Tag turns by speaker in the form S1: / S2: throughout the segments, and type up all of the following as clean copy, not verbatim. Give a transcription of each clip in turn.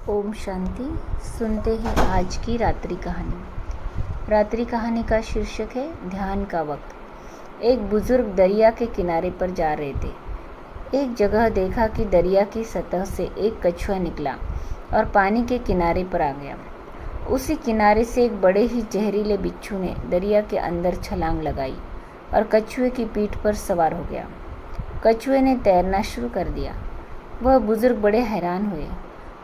S1: ओम शांति। सुनते हैं आज की रात्रि कहानी। रात्रि कहानी का शीर्षक है ध्यान का वक्त। एक बुजुर्ग दरिया के किनारे पर जा रहे थे। एक जगह देखा कि दरिया की सतह से एक कछुआ निकला और पानी के किनारे पर आ गया। उसी किनारे से एक बड़े ही जहरीले बिच्छू ने दरिया के अंदर छलांग लगाई और कछुए की पीठ पर सवार हो गया। कछुए ने तैरना शुरू कर दिया। वह बुजुर्ग बड़े हैरान हुए।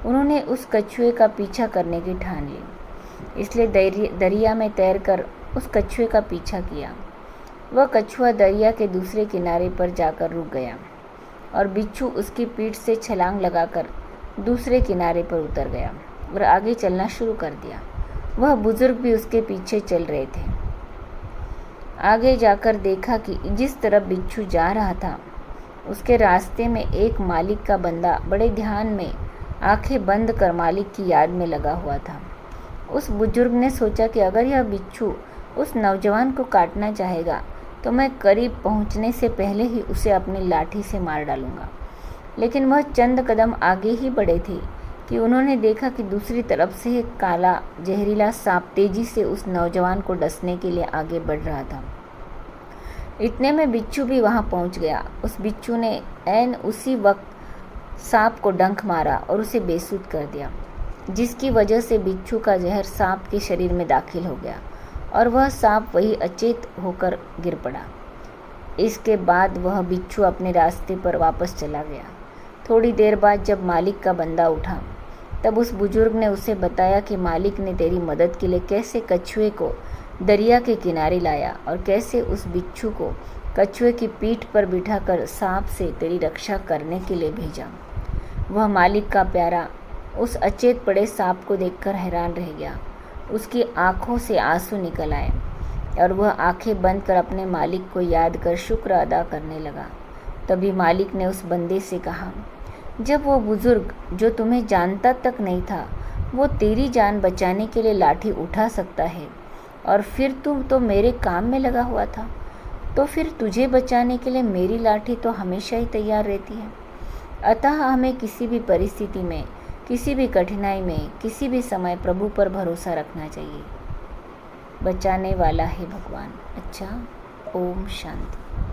S1: उन्होंने उस कछुए का पीछा करने की ठान ली, इसलिए दरिया में तैरकर उस कछुए का पीछा किया। वह कछुआ दरिया के दूसरे किनारे पर जाकर रुक गया और बिच्छू उसकी पीठ से छलांग लगाकर दूसरे किनारे पर उतर गया और आगे चलना शुरू कर दिया। वह बुजुर्ग भी उसके पीछे चल रहे थे। आगे जाकर देखा कि जिस तरफ बिच्छू जा रहा था उसके रास्ते में एक मालिक का बंदा बड़े ध्यान में आंखें बंद कर मालिक की याद में लगा हुआ था। उस बुजुर्ग ने सोचा कि अगर यह बिच्छू उस नौजवान को काटना चाहेगा तो मैं करीब पहुंचने से पहले ही उसे अपनी लाठी से मार डालूंगा। लेकिन वह चंद कदम आगे ही बढ़े थे कि उन्होंने देखा कि दूसरी तरफ से एक काला जहरीला सांप तेजी से उस नौजवान को डसने के लिए आगे बढ़ रहा था। इतने में बिच्छू भी वहां पहुंच गया। उस बिच्छू ने ऐन उसी वक्त सांप को डंक मारा और उसे बेसुध कर दिया, जिसकी वजह से बिच्छू का जहर सांप के शरीर में दाखिल हो गया और वह सांप वही अचेत होकर गिर पड़ा। इसके बाद वह बिच्छू अपने रास्ते पर वापस चला गया। थोड़ी देर बाद जब मालिक का बंदा उठा तब उस बुजुर्ग ने उसे बताया कि मालिक ने तेरी मदद के लिए कैसे कछुए को दरिया के किनारे लाया और कैसे उस बिच्छू को कछुए की पीठ पर बिठाकर सांप से तेरी रक्षा करने के लिए भेजा। वह मालिक का प्यारा उस अचेत पड़े सांप को देखकर हैरान रह गया। उसकी आंखों से आंसू निकल आए और वह आंखें बंद कर अपने मालिक को याद कर शुक्र अदा करने लगा। तभी मालिक ने उस बंदे से कहा, जब वो बुजुर्ग जो तुम्हें जानता तक नहीं था वो तेरी जान बचाने के लिए लाठी उठा सकता है और फिर तुम तो मेरे काम में लगा हुआ था, तो फिर तुझे बचाने के लिए मेरी लाठी तो हमेशा ही तैयार रहती है। अतः हमें किसी भी परिस्थिति में, किसी भी कठिनाई में, किसी भी समय प्रभु पर भरोसा रखना चाहिए। बचाने वाला है भगवान। अच्छा, ओम शांति।